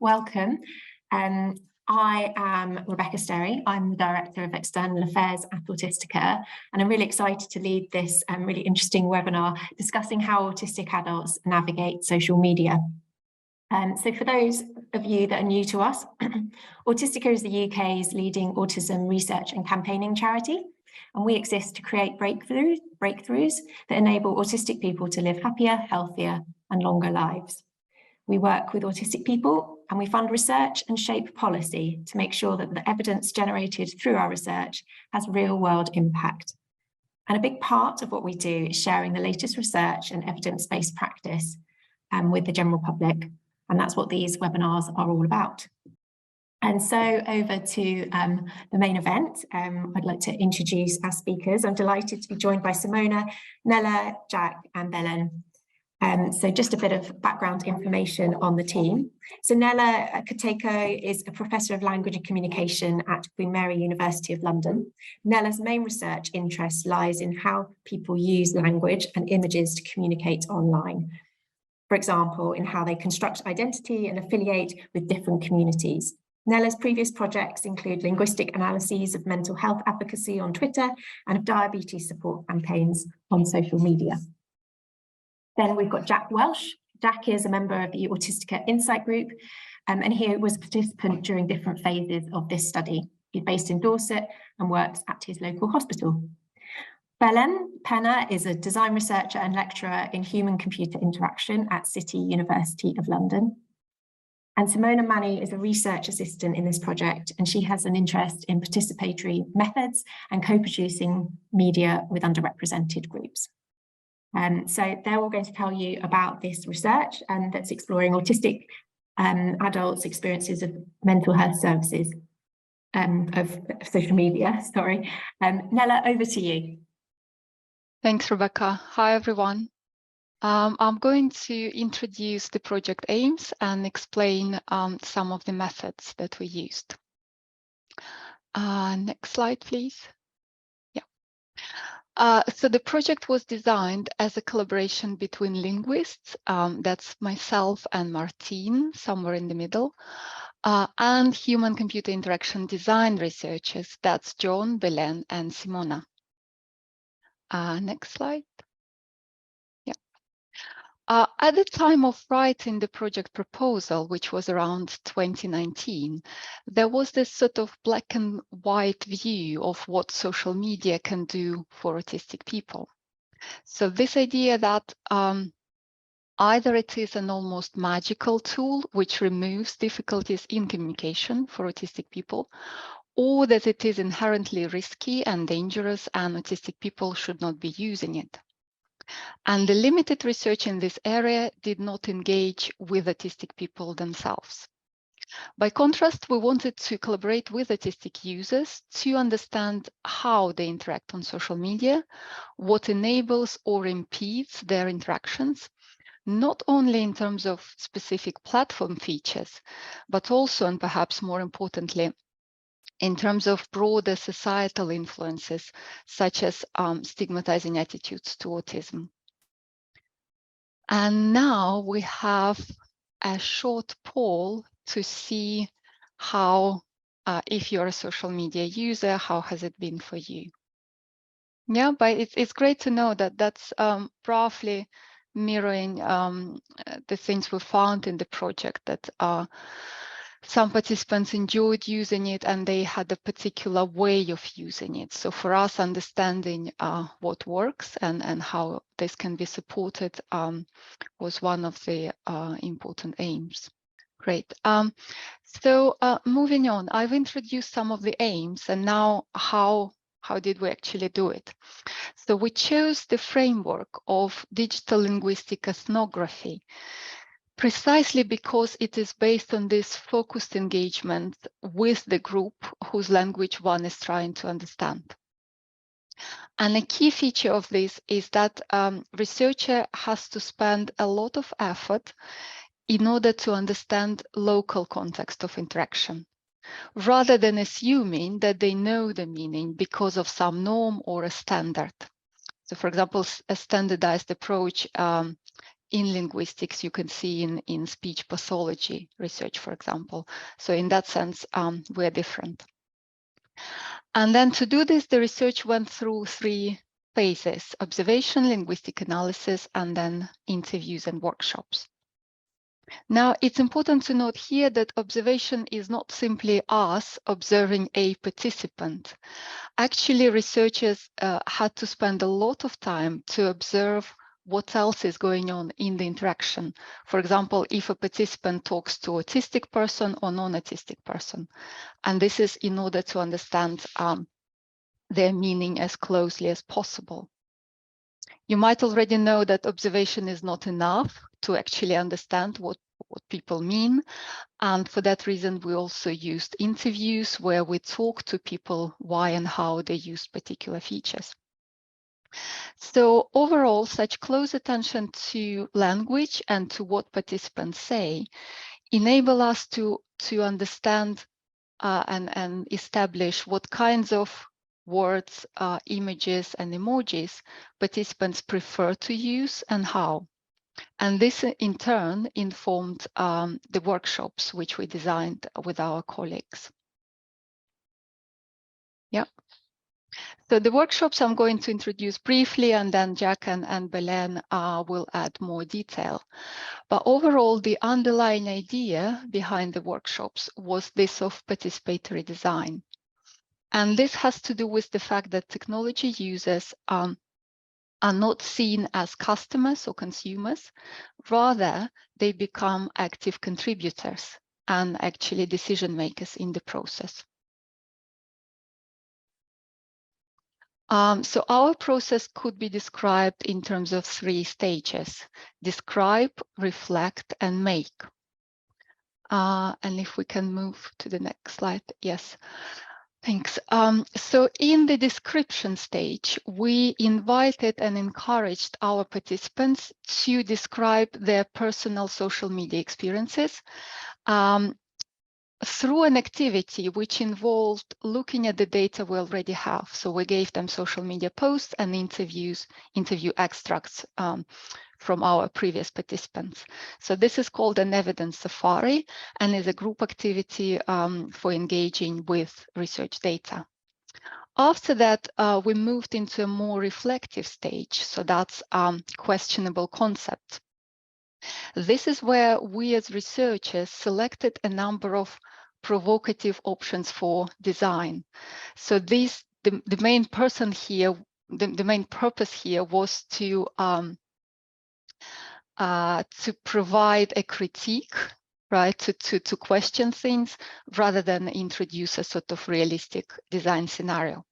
Welcome. I am Rebecca Sterry. I'm the Director of External Affairs at Autistica, and I'm really excited to lead this really interesting webinar discussing how autistic adults navigate social media. So for those of you that are new to us, Autistica is the UK's leading autism research and campaigning charity, and we exist to create breakthroughs that enable autistic people to live happier, healthier, and longer lives. We work with autistic people and we fund research and shape policy to make sure that the evidence generated through our research has real-world impact. And a big part of what we do is sharing the latest research and evidence-based practice with the general public. And that's what these webinars are all about. And so over to the main event, I'd like to introduce our speakers. I'm delighted to be joined by Simona, Nelya, Jack and Belén. So just a bit of background information on the team. So Nelya Koteyko is a Professor of Language and Communication at Queen Mary University of London. Nelya's main research interest lies in how people use language and images to communicate online. For example, in how they construct identity and affiliate with different communities. Nelya's previous projects include linguistic analyses of mental health advocacy on Twitter and of diabetes support campaigns on social media. Then we've got Jack Welch. Jack is a member of the Autistica Insight Group, and he was a participant during different phases of this study. He's based in Dorset and works at his local hospital. Belén Pena is a design researcher and lecturer in human-computer interaction at City University of London. And Simona Manni is a research assistant in this project, and she has an interest in participatory methods and co-producing media with underrepresented groups. So they're all going to tell you about this research that's exploring autistic adults' experiences of mental health services, of social media, sorry. Nelya, over to you. Thanks, Rebecca. Hi, everyone. I'm going to introduce the project aims and explain some of the methods that we used. Next slide, please. So the project was designed as a collaboration between linguists, that's myself and Martine, somewhere in the middle, and human-computer interaction design researchers, that's John, Belén, and Simona. Next slide. At the time of writing the project proposal, which was around 2019, there was this sort of black and white view of what social media can do for autistic people. So this idea that either it is an almost magical tool which removes difficulties in communication for autistic people, or that it is inherently risky and dangerous and autistic people should not be using it. And the limited research in this area did not engage with autistic people themselves. By contrast, we wanted to collaborate with autistic users to understand how they interact on social media, what enables or impedes their interactions, not only in terms of specific platform features, but also, and perhaps more importantly, in terms of broader societal influences, such as stigmatizing attitudes to autism. And now we have a short poll to see how, if you're a social media user, how has it been for you? Yeah, but it's great to know that that's roughly mirroring the things we found in the project, that some participants enjoyed using it and they had a particular way of using it. So for us, understanding what works and how this can be supported was one of the important aims. Great. So moving on, I've introduced some of the aims, and now how did we actually do it? So we chose the framework of digital linguistic ethnography, precisely because it is based on this focused engagement with the group whose language one is trying to understand. And a key feature of this is that researcher has to spend a lot of effort in order to understand local context of interaction, rather than assuming that they know the meaning because of some norm or a standard. So for example, a standardized approach in linguistics you can see in speech pathology research, for example. So in that sense, we're different. And then to do this, the research went through 3 phases: observation, linguistic analysis, and then interviews and workshops. Now, it's important to note here that observation is not simply us observing a participant. Actually, researchers had to spend a lot of time to observe what else is going on in the interaction. For example, if a participant talks to an autistic person or non-autistic person. And this is in order to understand their meaning as closely as possible. You might already know that observation is not enough to actually understand what people mean. And for that reason, we also used interviews where we talk to people why and how they use particular features. So overall, such close attention to language and to what participants say enable us to understand and establish what kinds of words, images, and emojis participants prefer to use and how. And this in turn informed the workshops which we designed with our colleagues. Yeah. So the workshops I'm going to introduce briefly, and then Jack and Belén will add more detail. But overall, the underlying idea behind the workshops was this of participatory design. And this has to do with the fact that technology users are not seen as customers or consumers. Rather, they become active contributors and actually decision makers in the process. So our process could be described in terms of 3 stages: describe, reflect, and make. And if we can move to the next slide. Yes, thanks. So in the description stage, we invited and encouraged our participants to describe their personal social media experiences through an activity which involved looking at the data we already have. So we gave them social media posts and interview extracts from our previous participants. So this is called an evidence safari and is a group activity for engaging with research data. After that, we moved into a more reflective stage. So that's questionable concept. This is where we as researchers selected a number of provocative options for design. So the main person here, the main purpose here was to provide a critique, right, to question things rather than introduce a sort of realistic design scenario.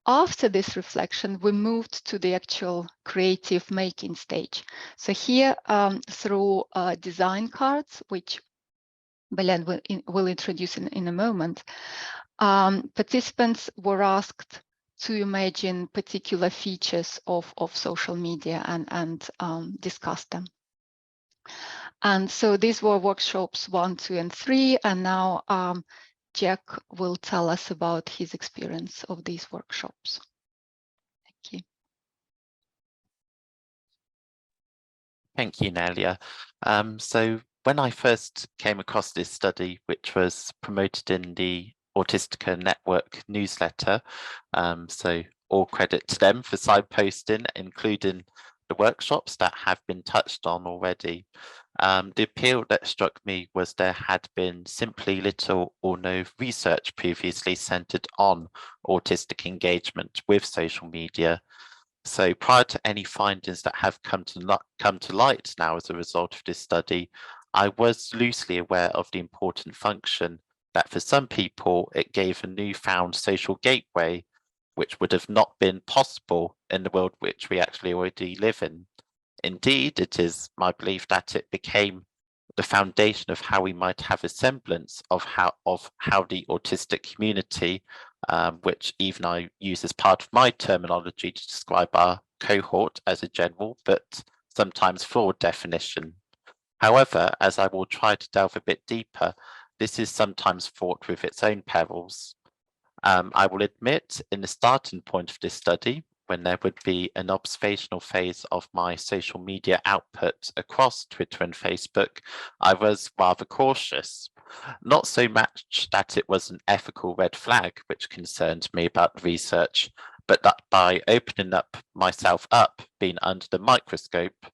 After this reflection, we moved to the actual creative making stage. So here, through design cards, which Belén will introduce in a moment, participants were asked to imagine particular features of social media and discuss them. And so these were workshops 1, 2, and 3, and now Jack will tell us about his experience of these workshops. Thank you. Thank you, Nelya. So when I first came across this study, which was promoted in the Autistica network newsletter, so all credit to them for signposting, including the workshops that have been touched on already. The appeal that struck me was there had been simply little or no research previously centered on autistic engagement with social media. So prior to any findings that have come to light now as a result of this study, I was loosely aware of the important function that for some people it gave a newfound social gateway, which would have not been possible in the world which we actually already live in. Indeed, it is my belief that it became the foundation of how we might have a semblance of how the autistic community, which even I use as part of my terminology to describe our cohort as a general but sometimes flawed definition. However, as I will try to delve a bit deeper, this is sometimes fraught with its own perils. I will admit in the starting point of this study, when there would be an observational phase of my social media output across Twitter and Facebook, I was rather cautious. Not so much that it was an ethical red flag which concerned me about the research, but that by opening up myself up, being under the microscope,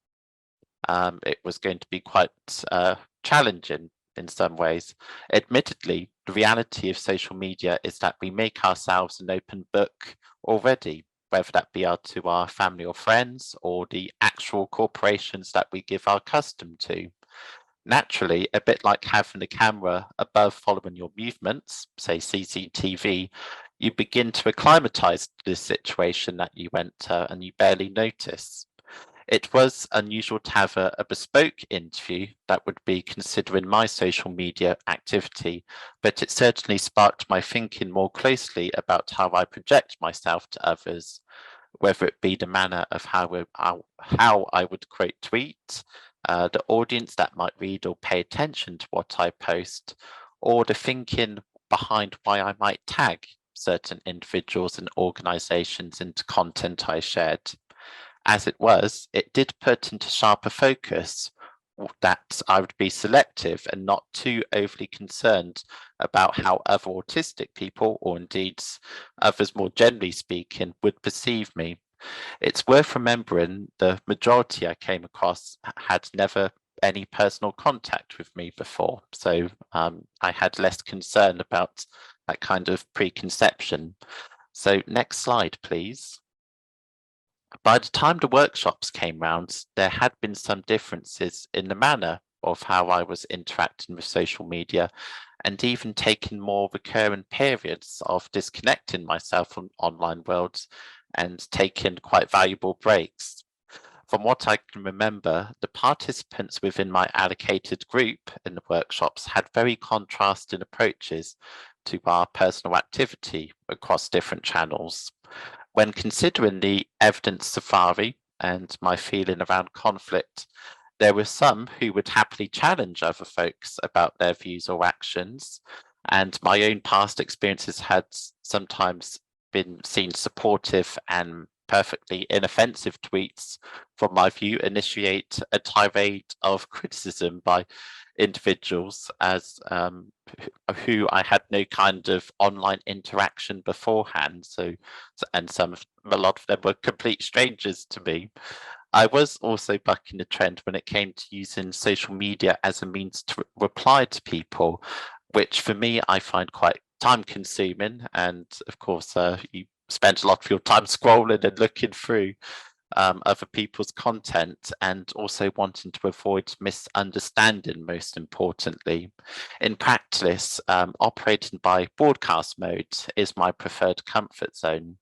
it was going to be quite challenging in some ways. Admittedly, the reality of social media is that we make ourselves an open book already, whether that be to our family or friends, or the actual corporations that we give our custom to. Naturally, a bit like having a camera above following your movements, say CCTV, you begin to acclimatize to this situation that you enter and you barely notice. It was unusual to have a bespoke interview that would be considering my social media activity, but it certainly sparked my thinking more closely about how I project myself to others, whether it be the manner of how I would quote tweet, the audience that might read or pay attention to what I post, or the thinking behind why I might tag certain individuals and organizations into content I shared. As it was, it did put into sharper focus that I would be selective and not too overly concerned about how other autistic people, or indeed others more generally speaking, would perceive me. It's worth remembering the majority I came across had never any personal contact with me before, so I had less concern about that kind of preconception. So next slide, please. By the time the workshops came round, there had been some differences in the manner of how I was interacting with social media, and even taking more recurrent periods of disconnecting myself from online worlds and taking quite valuable breaks. From what I can remember, the participants within my allocated group in the workshops had very contrasting approaches to our personal activity across different channels. When considering the evidence safari and my feeling around conflict, there were some who would happily challenge other folks about their views or actions, and my own past experiences had sometimes been seen supportive and perfectly inoffensive tweets, from my view, initiate a tirade of criticism by individuals as who I had no kind of online interaction beforehand. And a lot of them were complete strangers to me. I was also bucking the trend when it came to using social media as a means to reply to people, which for me I find quite time consuming. And of course, you spend a lot of your time scrolling and looking through other people's content, and also wanting to avoid misunderstanding, most importantly. In practice, operating by broadcast mode is my preferred comfort zone.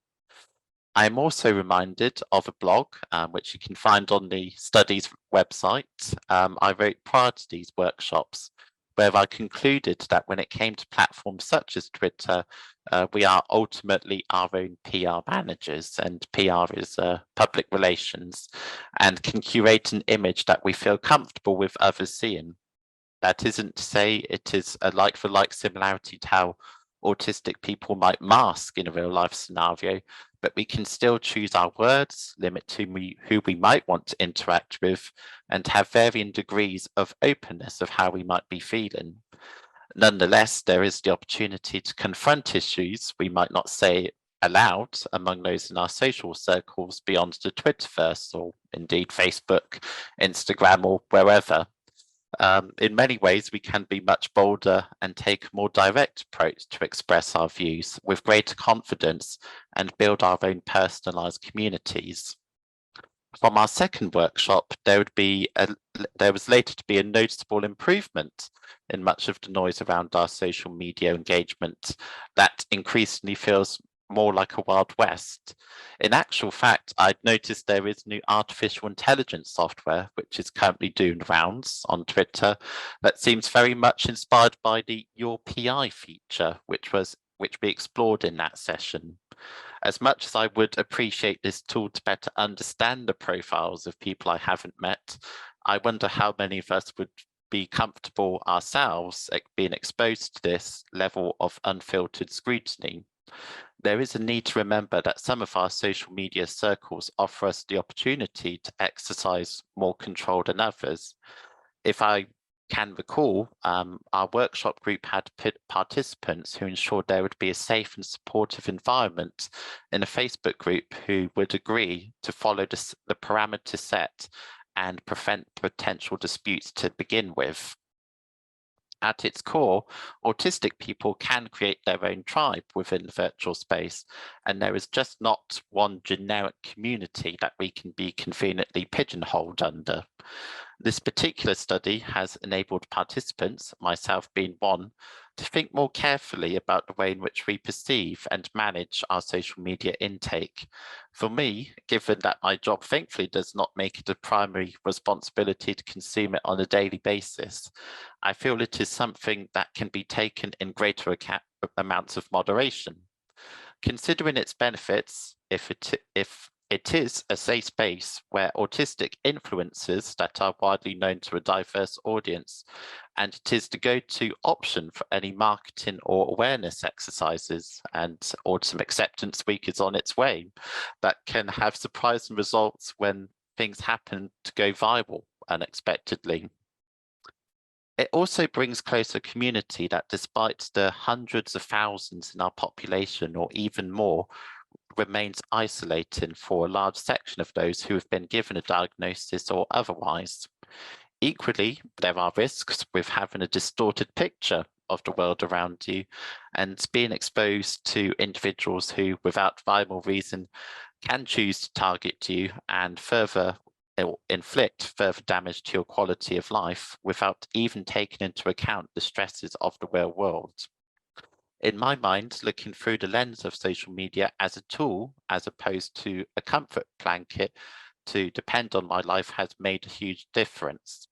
I'm also reminded of a blog, which you can find on the studies website, I wrote prior to these workshops, where I concluded that when it came to platforms such as Twitter, we are ultimately our own PR managers, and PR is public relations, and can curate an image that we feel comfortable with others seeing. That isn't to say it is a like-for-like similarity to how autistic people might mask in a real-life scenario, but we can still choose our words, limit who we might want to interact with, and have varying degrees of openness of how we might be feeling. Nonetheless, there is the opportunity to confront issues we might not say aloud among those in our social circles beyond the Twitterverse, or indeed Facebook, Instagram, or wherever. In many ways, we can be much bolder and take a more direct approach to express our views with greater confidence and build our own personalized communities. From our second workshop, there was later to be a noticeable improvement in much of the noise around our social media engagement that increasingly feels more like a Wild West. In actual fact, I'd noticed there is new artificial intelligence software which is currently doing rounds on Twitter that seems very much inspired by the Your PI feature, which we explored in that session. As much as I would appreciate this tool to better understand the profiles of people I haven't met, I wonder how many of us would be comfortable ourselves being exposed to this level of unfiltered scrutiny. there is a need to remember that some of our social media circles offer us the opportunity to exercise more control than others. If I can recall, our workshop group had participants who ensured there would be a safe and supportive environment in a Facebook group who would agree to follow the parameter set and prevent potential disputes to begin with. At its core, autistic people can create their own tribe within the virtual space, and there is just not one generic community that we can be conveniently pigeonholed under. This particular study has enabled participants, myself being one, to think more carefully about the way in which we perceive and manage our social media intake. For me, given that my job thankfully does not make it a primary responsibility to consume it on a daily basis, I feel it is something that can be taken in greater amounts of moderation. Considering its benefits, if it is a safe space where autistic influencers that are widely known to a diverse audience, and it is the go-to option for any marketing or awareness exercises, and Autism Acceptance Week is on its way, that can have surprising results when things happen to go viral unexpectedly. It also brings closer community that, despite the hundreds of thousands in our population or even more, remains isolating for a large section of those who have been given a diagnosis or otherwise. Equally, there are risks with having a distorted picture of the world around you and being exposed to individuals who, without viable reason, can choose to target you and further inflict further damage to your quality of life without even taking into account the stresses of the real world. In my mind, looking through the lens of social media as a tool, as opposed to a comfort blanket to depend on my life, has made a huge difference.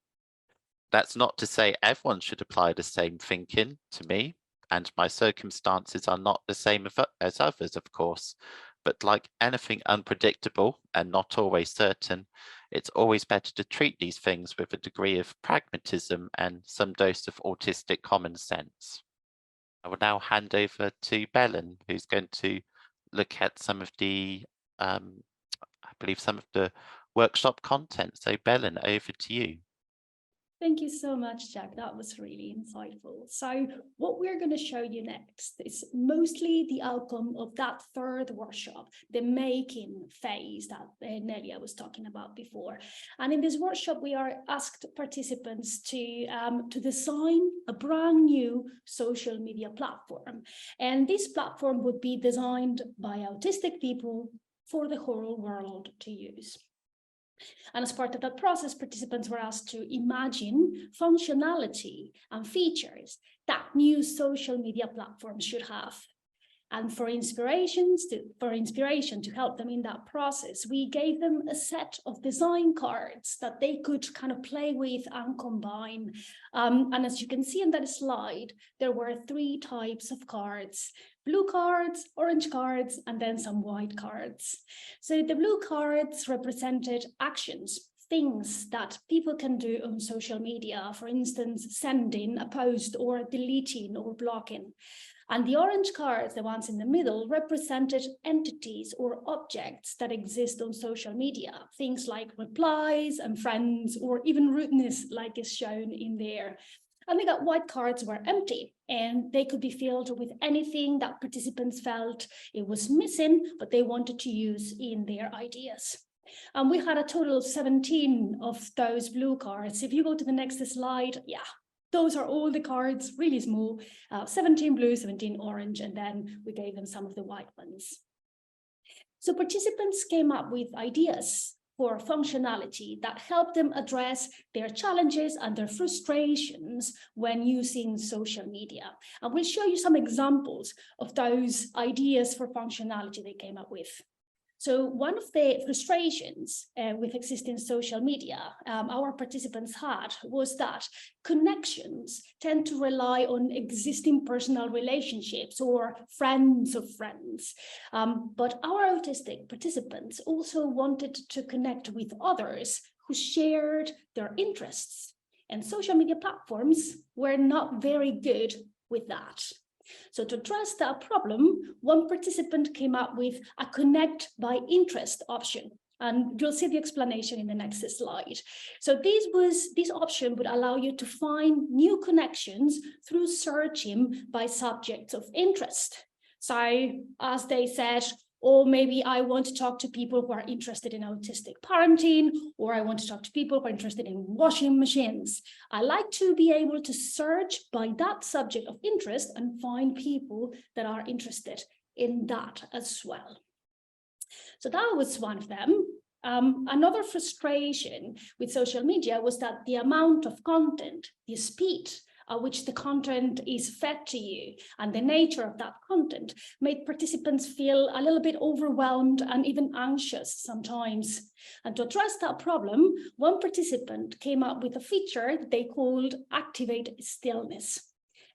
That's not to say everyone should apply the same thinking to me, and my circumstances are not the same as others, of course. But like anything unpredictable and not always certain, it's always better to treat these things with a degree of pragmatism and some dose of autistic common sense. I will now hand over to Belén, who's going to look at some of the, I believe, some of the workshop content. So Belén, over to you. Thank you so much, Jack. That was really insightful. So what we're going to show you next is mostly the outcome of that third workshop, the making phase that Nelya was talking about before. And in this workshop, we are asked participants to design a brand new social media platform. And this platform would be designed by autistic people for the whole world to use. And as part of that process, participants were asked to imagine functionality and features that new social media platforms should have. And for inspiration to help them in that process, we gave them a set of design cards that they could kind of play with and combine. And as you can see in that slide, there were 3 types of cards: blue cards, orange cards, and then some white cards. So the blue cards represented actions, things that people can do on social media, for instance, sending a post or deleting or blocking. And the orange cards, the ones in the middle, represented entities or objects that exist on social media, things like replies and friends, or even rudeness, like is shown in there. And the white cards were empty, and they could be filled with anything that participants felt it was missing, but they wanted to use in their ideas. And we had a total of 17 of those blue cards. If you go to the next slide, those are all the cards, really small, 17 blue, 17 orange, and then we gave them some of the white ones. So participants came up with ideas for functionality that helped them address their challenges and their frustrations when using social media. And we'll show you some examples of those ideas for functionality they came up with. So one of the frustrations with existing social media our participants had was that connections tend to rely on existing personal relationships or friends of friends. But our autistic participants also wanted to connect with others who shared their interests. And social media platforms were not very good with that. So to address that problem, one participant came up with a connect by interest option. And you'll see the explanation in the next slide. So this option would allow you to find new connections through searching by subjects of interest. So as they said, or maybe I want to talk to people who are interested in autistic parenting, or I want to talk to people who are interested in washing machines. I like to be able to search by that subject of interest and find people that are interested in that as well. So that was one of them. Another frustration with social media was that the amount of content, the speed at which the content is fed to you and the nature of that content made participants feel a little bit overwhelmed and even anxious sometimes. And to address that problem, one participant came up with a feature they called Activate Stillness.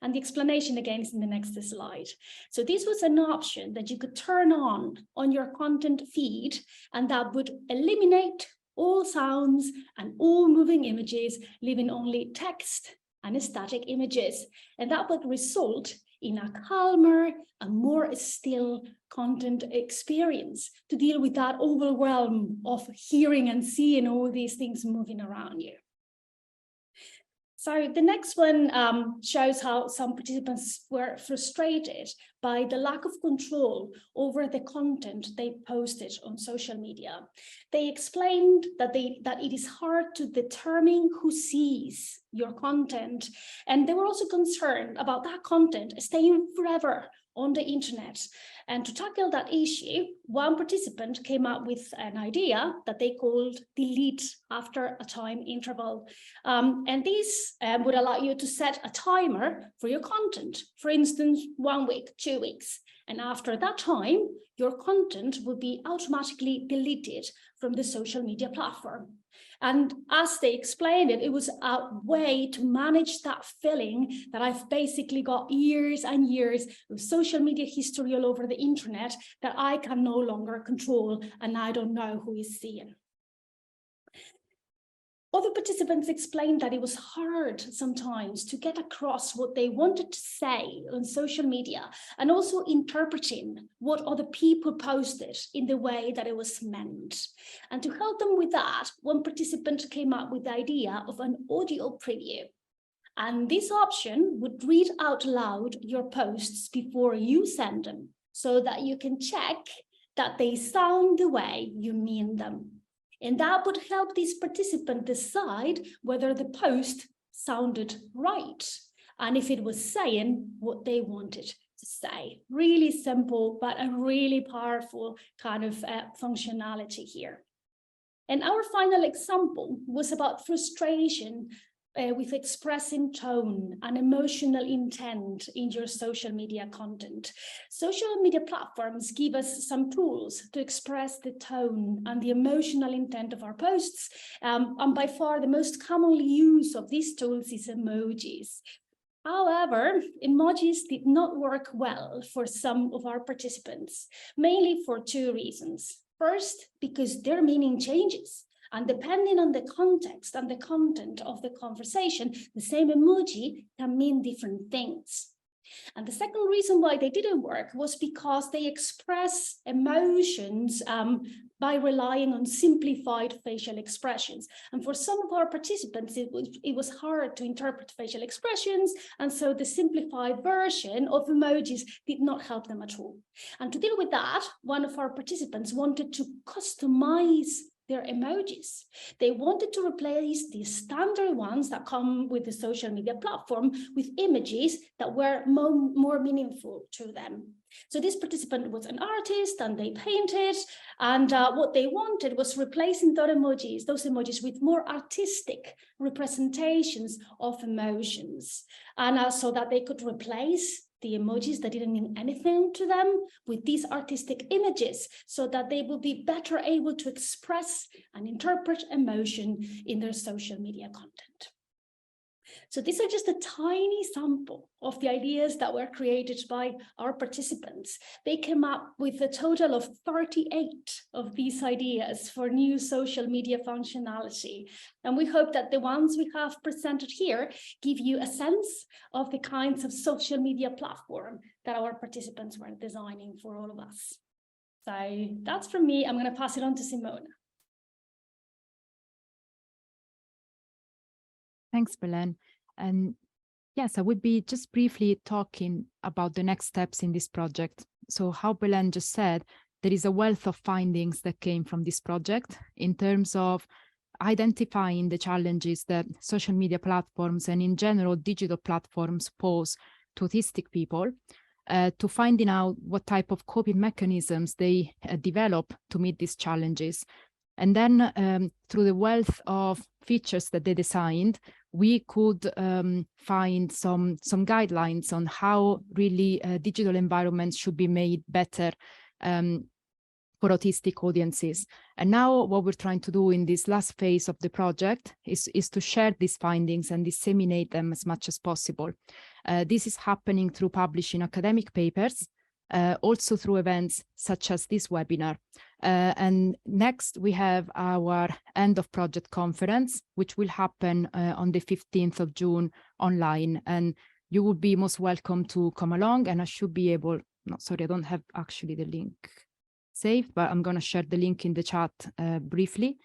And the explanation again is in the next slide. So this was an option that you could turn on your content feed, and that would eliminate all sounds and all moving images, leaving only text and static images. And that would result in a calmer and more still content experience to deal with that overwhelm of hearing and seeing all these things moving around you. So the next one shows how some participants were frustrated by the lack of control over the content they posted on social media. They explained that it is hard to determine who sees your content, and they were also concerned about that content staying forever on the internet. And to tackle that issue, one participant came up with an idea that they called delete after a time interval. And this would allow you to set a timer for your content, for instance, 1 week, 2 weeks. And after that time, your content will be automatically deleted from the social media platform. And as they explained it, it was a way to manage that feeling that I've basically got years and years of social media history all over the internet that I can no longer control, and I don't know who is seeing. Other participants explained that it was hard sometimes to get across what they wanted to say on social media, and also interpreting what other people posted in the way that it was meant. And to help them with that, one participant came up with the idea of an audio preview. And this option would read out loud your posts before you send them, so that you can check that they sound the way you mean them. And that would help this participant decide whether the post sounded right and if it was saying what they wanted to say. Really simple, but a really powerful kind of functionality here. And our final example was about frustration with expressing tone and emotional intent in your social media content. Social media platforms give us some tools to express the tone and the emotional intent of our posts. And by far the most commonly used of these tools is emojis. However, emojis did not work well for some of our participants, mainly for two reasons. First, because their meaning changes. And depending on the context and the content of the conversation, the same emoji can mean different things. And the second reason why they didn't work was because they express emotions by relying on simplified facial expressions. And for some of our participants, it was hard to interpret facial expressions. And so the simplified version of emojis did not help them at all. And to deal with that, one of our participants wanted to customize their emojis. They wanted to replace the standard ones that come with the social media platform with images that were more meaningful to them. So this participant was an artist and they painted, and what they wanted was replacing those emojis with more artistic representations of emotions, and so that they could replace the emojis that didn't mean anything to them with these artistic images, so that they will be better able to express and interpret emotion in their social media content. So these are just a tiny sample of the ideas that were created by our participants. They came up with a total of 38 of these ideas for new social media functionality. And we hope that the ones we have presented here give you a sense of the kinds of social media platform that our participants were designing for all of us. So that's from me. I'm going to pass it on to Simona. Thanks, Belén. And yes, I would be just briefly talking about the next steps in this project. So how Belén just said, there is a wealth of findings that came from this project in terms of identifying the challenges that social media platforms and in general digital platforms pose to autistic people, to finding out what type of coping mechanisms they develop to meet these challenges. And then through the wealth of features that they designed, we could find some guidelines on how really digital environments should be made better for autistic audiences. And now what we're trying to do in this last phase of the project is to share these findings and disseminate them as much as possible. This is happening through publishing academic papers, also through events such as this webinar. And next we have our end of project conference, which will happen on the 15th of June online. And you would be most welcome to come along, and I should be able, no, sorry, I don't have actually the link saved, but I'm going to share the link in the chat briefly.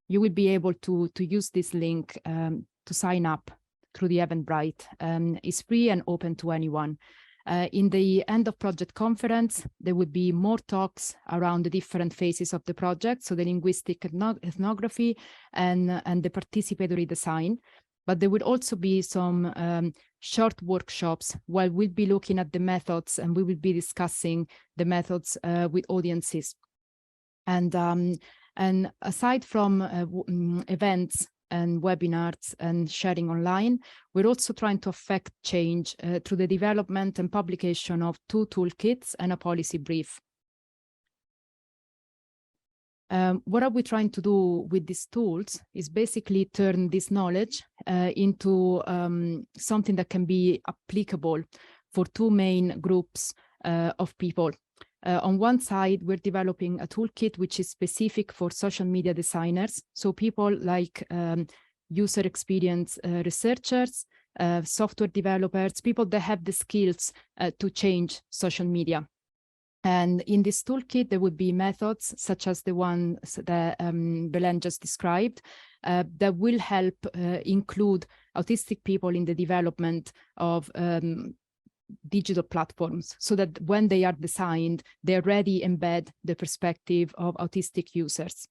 You will be able to use this link to sign up through the Eventbrite. It's free and open to anyone. In the end of project conference, there would be more talks around the different phases of the project, so the linguistic ethnography and the participatory design. But there would also be some short workshops where we'll be looking at the methods, and we will be discussing the methods with audiences. And aside from events and webinars and sharing online, we're also trying to affect change through the development and publication of 2 toolkits and a policy brief. What are we trying to do with these tools is basically turn this knowledge into something that can be applicable for 2 main groups of people. On one side, we're developing a toolkit which is specific for social media designers. So people like user experience researchers, software developers, people that have the skills to change social media. And in this toolkit, there would be methods such as the ones that Belén just described that will help include autistic people in the development of digital platforms, so that when they are designed, they already embed the perspective of autistic users.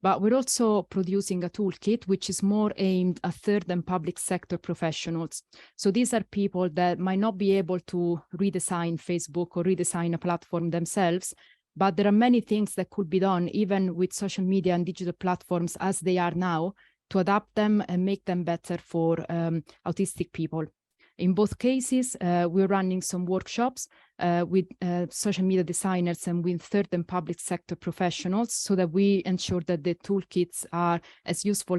But we're also producing a toolkit which is more aimed at third and public sector professionals. So these are people that might not be able to redesign Facebook or redesign a platform themselves, but there are many things that could be done even with social media and digital platforms as they are now to adapt them and make them better for autistic people. In both cases, we're running some workshops with social media designers and with third and public sector professionals, so that we ensure that the toolkits are as useful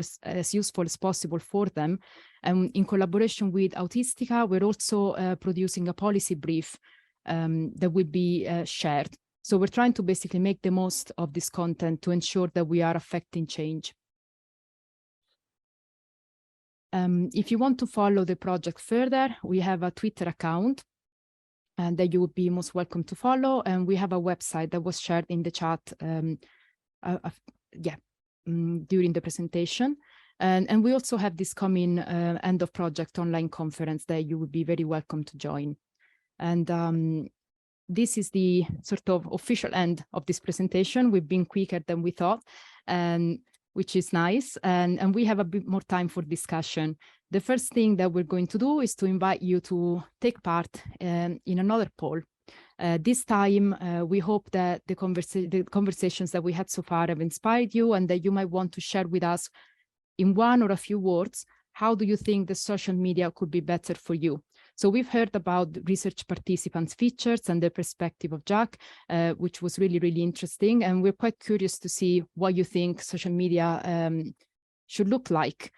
as possible for them. And in collaboration with Autistica, we're also producing a policy brief that will be shared. So we're trying to basically make the most of this content to ensure that we are affecting change. If you want to follow the project further, we have a Twitter account and that you would be most welcome to follow. And we have a website that was shared in the chat during the presentation. And we also have this coming end of project online conference that you would be very welcome to join. And this is the sort of official end of this presentation. We've been quicker than we thought, and which is nice. And we have a bit more time for discussion. The first thing that we're going to do is to invite you to take part in another poll. This time, we hope that the conversations that we had so far have inspired you, and that you might want to share with us in one or a few words, how do you think the social media could be better for you? So we've heard about research participants' features and the perspective of Jack, which was really, really interesting. And we're quite curious to see what you think social media should look like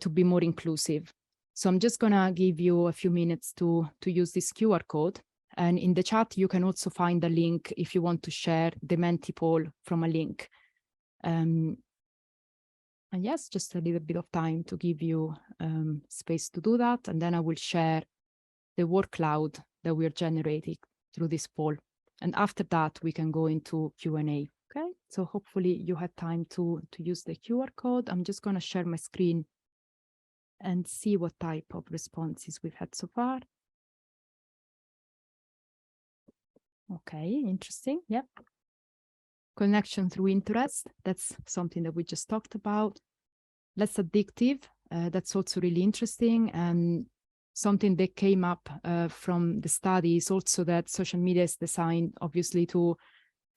to be more inclusive. So I'm just gonna give you a few minutes to use this QR code. And in the chat, you can also find a link if you want to share the Menti poll from a link. And yes, just a little bit of time to give you space to do that. And then I will share the word cloud that we're generating through this poll. And after that, we can go into Q&A. Okay, so hopefully you had time to use the QR code. I'm just going to share my screen and see what type of responses we've had so far. Okay, interesting. Yep. Connection through interest. That's something that we just talked about. Less addictive. That's also really interesting. And something that came up from the study is also that social media is designed, obviously, to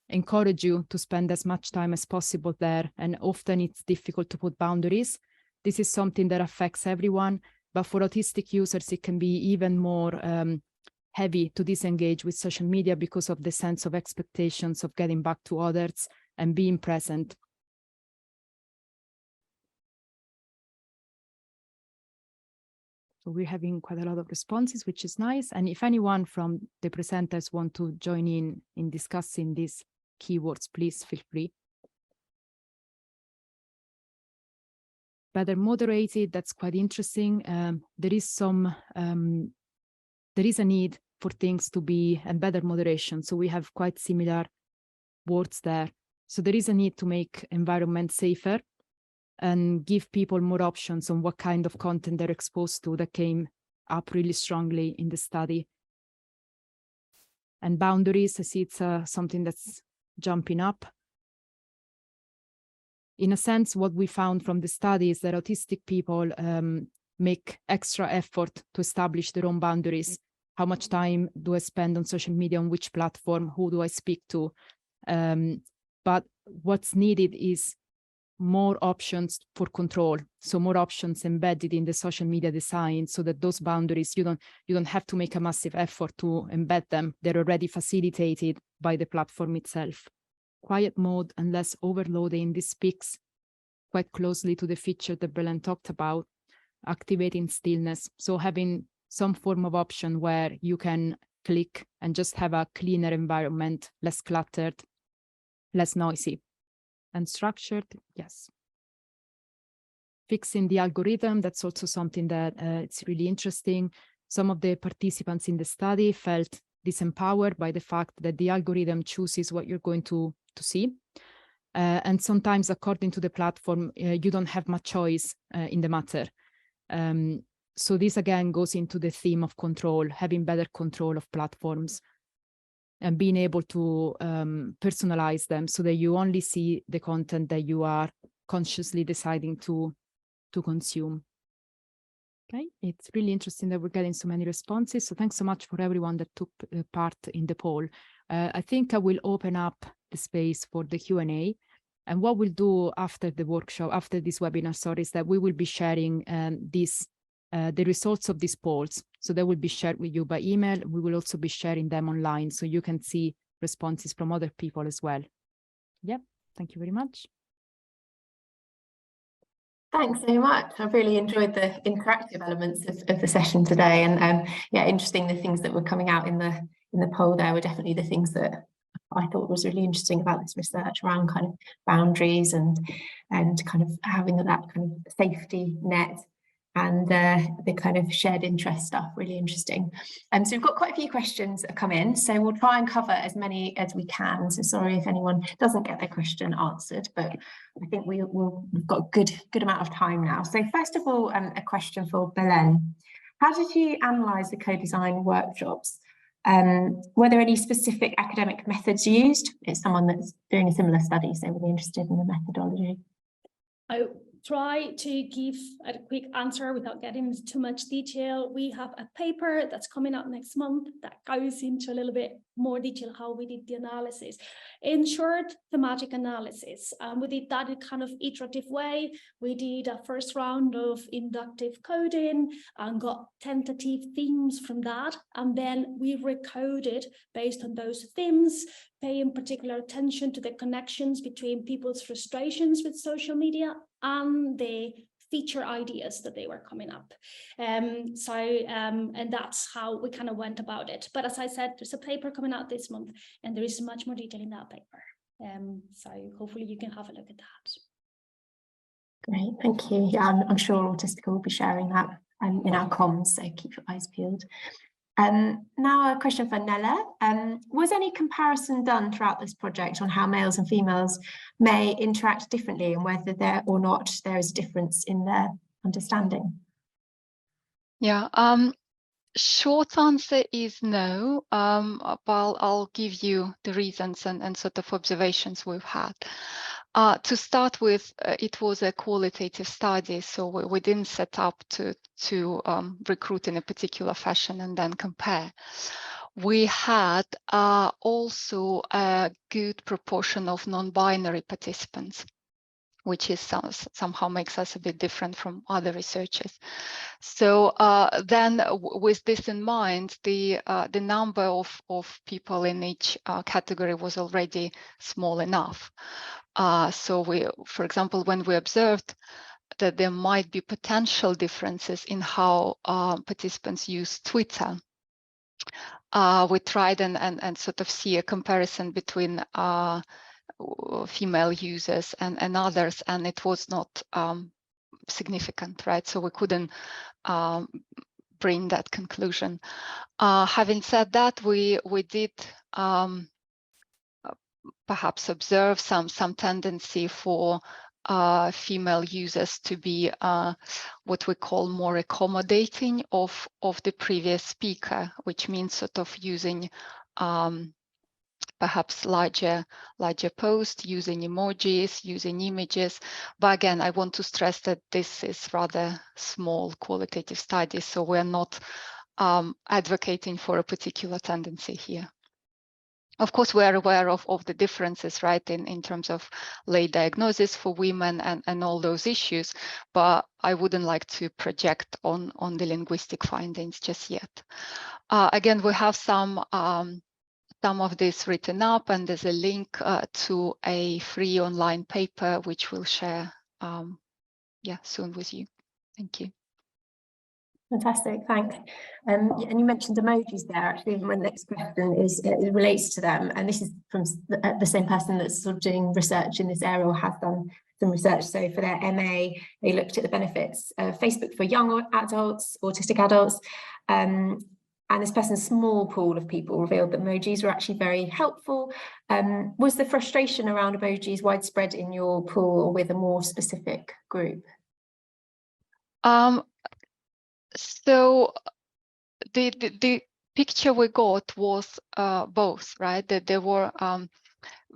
encourage you to spend as much time as possible there. And often it's difficult to put boundaries. This is something that affects everyone. But for autistic users, it can be even more heavy to disengage with social media because of the sense of expectations of getting back to others and being present. So we're having quite a lot of responses, which is nice. And if anyone from the presenters want to join in discussing these keywords, please feel free. Better moderated, that's quite interesting. There is a need for things to be and better moderation. So we have quite similar words there. So there is a need to make environment safer and give people more options on what kind of content they're exposed to. That came up really strongly in the study. And boundaries, I see it's something that's jumping up. In a sense, what we found from the study is that autistic people make extra effort to establish their own boundaries. How much time do I spend on social media, on which platform, who do I speak to? But what's needed is more options for control. So more options embedded in the social media design so that those boundaries, you don't have to make a massive effort to embed them. They're already facilitated by the platform itself. Quiet mode and less overloading. This speaks quite closely to the feature that Belén talked about, activating stillness. So having some form of option where you can click and just have a cleaner environment, less cluttered, less noisy. And structured, yes. Fixing the algorithm, that's also something that it's really interesting. Some of the participants in the study felt disempowered by the fact that the algorithm chooses what you're going to see. And sometimes, according to the platform, you don't have much choice in the matter. So this again goes into the theme of control, having better control of platforms and being able to personalize them so that you only see the content that you are consciously deciding to consume. Okay, it's really interesting that we're getting so many responses. So thanks so much for everyone that took part in the poll. I think I will open up the space for the Q&A. And what we'll do after the workshop, after this webinar, sorry, is that we will be sharing the results of these polls. So they will be shared with you by email. We will also be sharing them online so you can see responses from other people as well. Yeah, thank you very much. Thanks so much. I've really enjoyed the interactive elements of the session today, and yeah, interesting. The things that were coming out in the poll there were definitely the things that I thought was really interesting about this research around kind of boundaries and kind of having that kind of safety net and the kind of shared interest stuff. Really interesting. So we've got quite a few questions that have come in, so we'll try and cover as many as we can. So sorry if anyone doesn't get their question answered, but I think we've got a good amount of time now. So first of all, a question for Belén. How did you analyse the co-design workshops? Were there any specific academic methods used? It's someone that's doing a similar study, so we're interested in the methodology. I try to give a quick answer without getting into too much detail. We have a paper that's coming out next month that goes into a little bit more detail how we did the analysis. In short, thematic analysis. We did that in kind of iterative way. We did a first round of inductive coding and got tentative themes from that. And then we recoded based on those themes, paying particular attention to the connections between people's frustrations with social media and the feature ideas that they were coming up. And that's how we kind of went about it. But as I said, there's a paper coming out this month, and there is much more detail in that paper. So hopefully you can have a look at that. Great, thank you. Yeah, I'm sure Autistica will be sharing that in our comms, so keep your eyes peeled. Now a question for Nelya. Was any comparison done throughout this project on how males and females may interact differently, and whether there or not there is a difference in their understanding? Yeah, short answer is no, but I'll give you the reasons and sort of observations we've had. To start with, it was a qualitative study, so we didn't set up to recruit in a particular fashion and then compare. We had also a good proportion of non-binary participants, which is somehow makes us a bit different from other researchers. So then with this in mind, the number of people in each category was already small enough. So we, for example, when we observed that there might be potential differences in how participants use Twitter, we tried and sort of see a comparison between female users and others, and it was not significant, right? So we couldn't bring that conclusion. Having said that, we did perhaps observe some tendency for female users to be what we call more accommodating of the previous speaker, which means sort of using perhaps larger posts, using emojis, using images. But again, I want to stress that this is rather small qualitative study, so we're not advocating for a particular tendency here. Of course, we're aware of the differences, right, in terms of late diagnosis for women and all those issues, but I wouldn't like to project on the linguistic findings just yet. Again, we have some of this written up, and there's a link to a free online paper which we'll share soon with you. Thank you. Fantastic, thanks. And you mentioned emojis there. Actually, my next question is it relates to them, and this is from the same person that's sort of doing research in this area or has done some research. So for their MA, they looked at the benefits of Facebook for young adults, autistic adults, and this person's small pool of people revealed that emojis were actually very helpful. Was the frustration around emojis widespread in your pool or with a more specific group? So the picture we got was both, right? That they were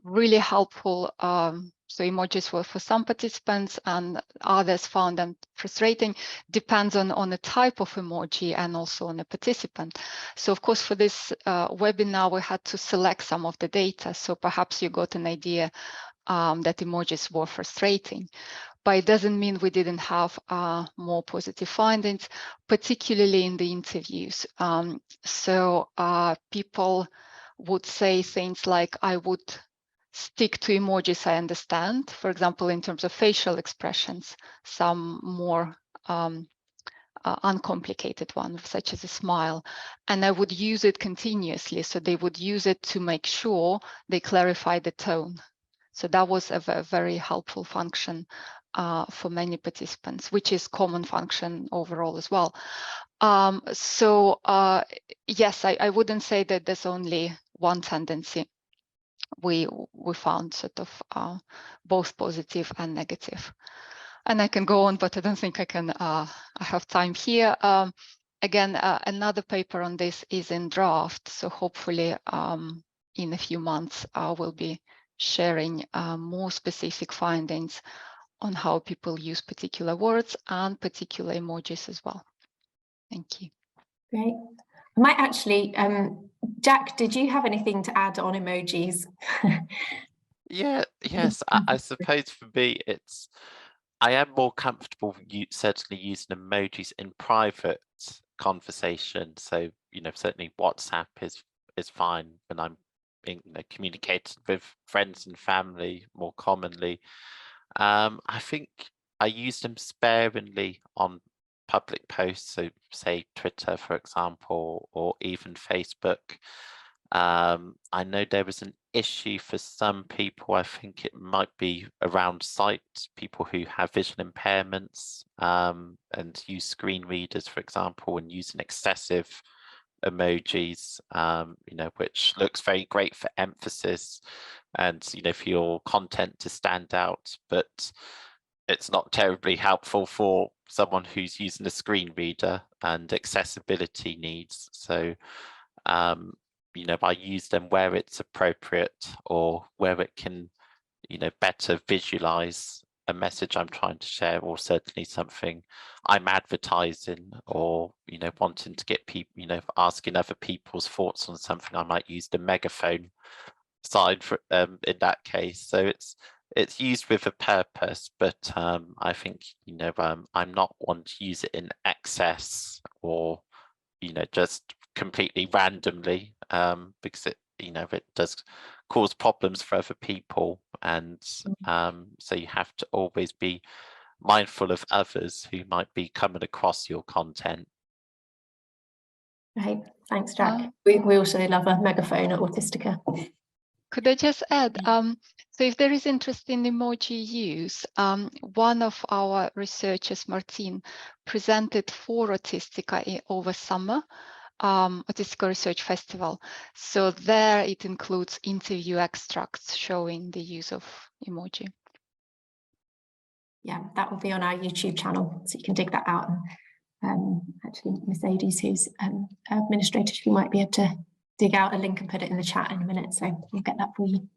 really helpful. So emojis were for some participants, and others found them frustrating. Depends on the type of emoji and also on the participant. So of course, for this webinar, we had to select some of the data. So perhaps you got an idea that emojis were frustrating. But it doesn't mean we didn't have more positive findings, particularly in the interviews. So people would say things like, I would stick to emojis I understand, for example, in terms of facial expressions, some more uncomplicated ones, such as a smile, and I would use it continuously. So they would use it to make sure they clarify the tone. So that was a very helpful function for many participants, which is common function overall as well. Yes, I wouldn't say that there's only one tendency. We found sort of both positive and negative. And I can go on, but I don't think I can. I have time here. Again, another paper on this is in draft, so hopefully in a few months I will be sharing more specific findings on how people use particular words and particular emojis as well. Thank you. Great. I might actually, Jack, did you have anything to add on emojis? Yes, I suppose for me, I am more comfortable certainly using emojis in private conversation. So, certainly WhatsApp is fine when I'm being communicating with friends and family more commonly. I think I use them sparingly on public posts, so say Twitter, for example, or even Facebook. I know there was an issue for some people. I think it might be around sight, people who have visual impairments and use screen readers, for example, and using excessive emojis, you know, which looks very great for emphasis and, you know, for your content to stand out, but it's not terribly helpful for someone who's using a screen reader and accessibility needs. So, you know, I use them where it's appropriate or where it can, you know, better visualize a message I'm trying to share, or certainly something I'm advertising, or, you know, wanting to get people, you know, asking other people's thoughts on something. I might use the megaphone side for in that case. So it's used with a purpose, but I think, you know, I'm not one to use it in excess or, you know, just completely randomly, because it, you know, it does cause problems for other people. And so you have to always be mindful of others who might be coming across your content. Right, thanks, Jack. We also love a megaphone at Autistica. Could I just add, so if there is interest in emoji use, one of our researchers, Martin, presented for Autistica over summer, Autistica Research Festival. So there it includes interview extracts showing the use of emoji. Yeah, that will be on our YouTube channel, so you can dig that out. And actually, Mercedes, who's administrator, she might be able to dig out a link and put it in the chat in a minute, so we'll get that for you.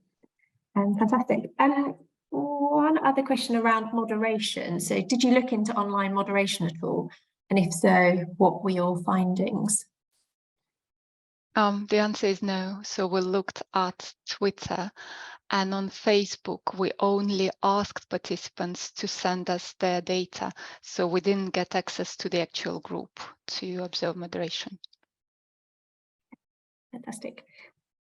Fantastic. One other question around moderation. So did you look into online moderation at all? And if so, what were your findings? The answer is no. So we looked at Twitter, and on Facebook, we only asked participants to send us their data. So we didn't get access to the actual group to observe moderation. Fantastic.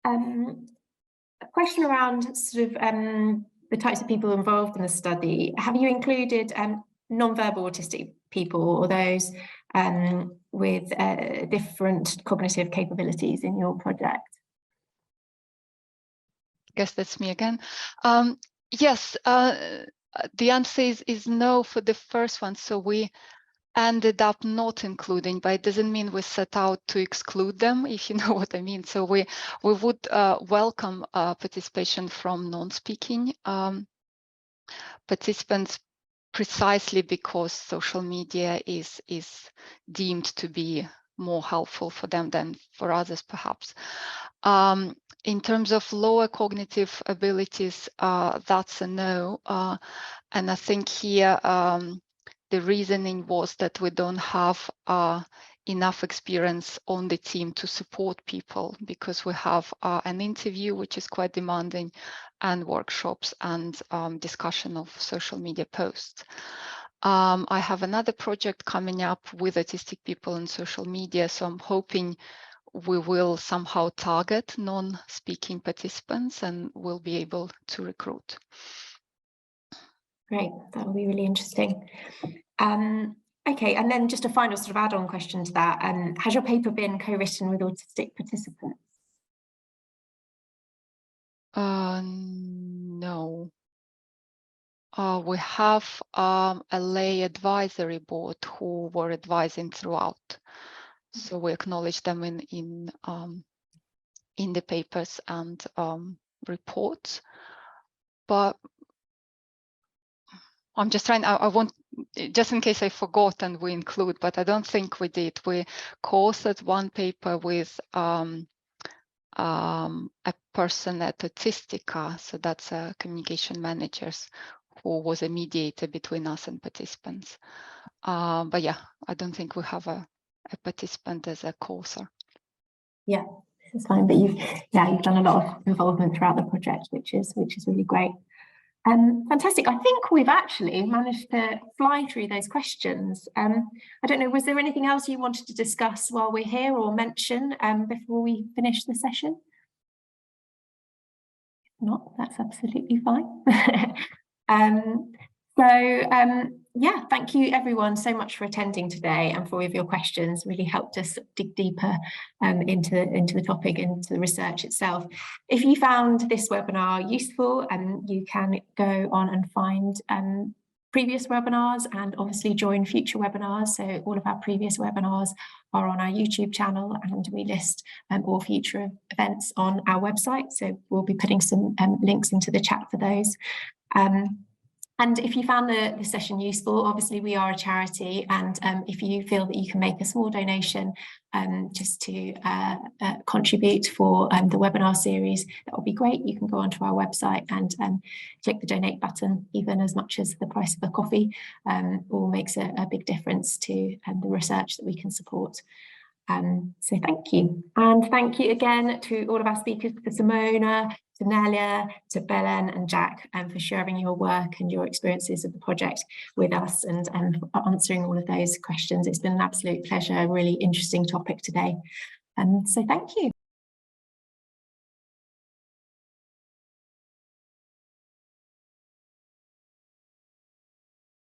A question around sort of the types of people involved in the study. Have you included non-verbal autistic people or those with different cognitive capabilities in your project? I guess that's me again. Yes, the answer is no for the first one. So we ended up not including, but it doesn't mean we set out to exclude them, if you know what I mean. So we would welcome participation from non-speaking participants, precisely because social media is deemed to be more helpful for them than for others, perhaps. In terms of lower cognitive abilities, that's a no. And I think here the reasoning was that we don't have enough experience on the team to support people, because we have an interview which is quite demanding, and workshops and discussion of social media posts. I have another project coming up with autistic people on social media, so I'm hoping we will somehow target non-speaking participants and we'll be able to recruit. Great, that will be really interesting. Okay, and then just a final sort of add-on question to that. Has your paper been co-written with autistic participants? No. We have a lay advisory board who were advising throughout. So we acknowledge them in the papers and reports. But I'm just trying, I want, just in case I forgot and we include, but I don't think we did. We co-authored one paper with a person at Autistica, so that's a communication managers, who was a mediator between us and participants. But yeah, I don't think we have a participant as a co-author. Yeah, it's fine, but you've done a lot of involvement throughout the project, which is really great. Fantastic. I think we've actually managed to fly through those questions. I don't know, was there anything else you wanted to discuss while we're here or mention before we finish the session? If not, that's absolutely fine. So yeah, thank you everyone so much for attending today and for all of your questions. Really helped us dig deeper into the topic, into the research itself. If you found this webinar useful, you can go on and find previous webinars and obviously join future webinars. So all of our previous webinars are on our YouTube channel, and we list all future events on our website. So we'll be putting some links into the chat for those. And if you found the session useful, obviously we are a charity, and if you feel that you can make a small donation just to contribute for the webinar series, that would be great. You can go onto our website and click the donate button. Even as much as the price of a coffee all makes a big difference to the research that we can support. So thank you. And thank you again to all of our speakers, to Simona, to Nelya, to Belén and Jack, for sharing your work and your experiences of the project with us and answering all of those questions. It's been an absolute pleasure, a really interesting topic today. So thank you.